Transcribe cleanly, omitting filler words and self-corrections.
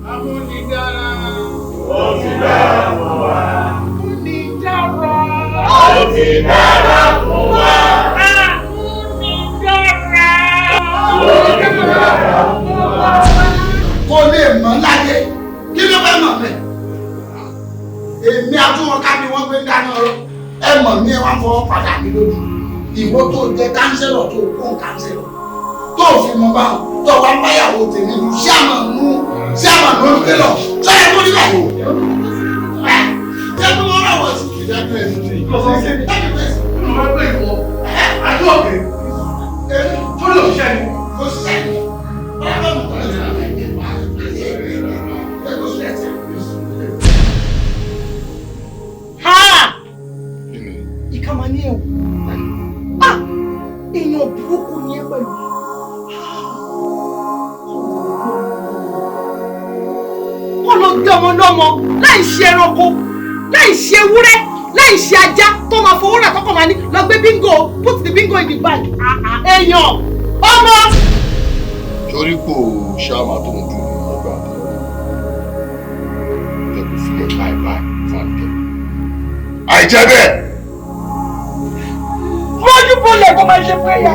Amúnidára. Ó ti dára fún wa. Amúnidára. Ó ti dára fún wa. Amúnidára. Ó ti dára fún wa. Kò lè mọ̀ láyé kí ló fẹ́ mọ̀ bẹ́ẹ̀. Èmi àtúwọ̀ká ni wọ́n gbé dáná ọ̀rọ̀ ẹ mọ̀ ní ẹ wá fọwọ́ padà ní lójú. Ìwọ tó jẹ kánsẹ́lọ̀ tó kó kánsẹ́lọ̀ tó fi mọ báwọn tó wá báyàwó tèmi lu ṣáàmà ló ń kélọ̀ tó yẹ kó nígbà yìí. Ṣé kí wọ́n rà wọ̀ sí ìdájọ́ ẹ̀ ní ìkọ̀sí ṣe ní ìdájọ́ ẹ̀ sí. Nínú wọn pé ìwọ àjọ òkè tó lè ṣiṣẹ́ ni. Kò ṣiṣẹ́ ni. Ọlọ́run kò lè ṣe àbẹ̀yẹ. Ìkà máa ní ẹ̀wù. Èèyàn burúkú ni ẹ pẹ̀lú. Wọ́n lọ gbé ọmọ lọ́mọ láì ṣe ẹranko, láì ṣe ewúrẹ́, láì ṣe ajá tó máa fowó rà tọkọ máa ní lọ gbé bingo, put the bingo in the bag. Èèyàn ọmọ. Torí kò ṣáàmà tó ń dùn ní ọgbà tó jẹ́ kó sílẹ̀ báyìí fàǹtẹ̀. Àìjẹ́ bẹ́ẹ̀. Lójú bọ́lẹ̀ kó máa ṣe fún ẹ̀yà.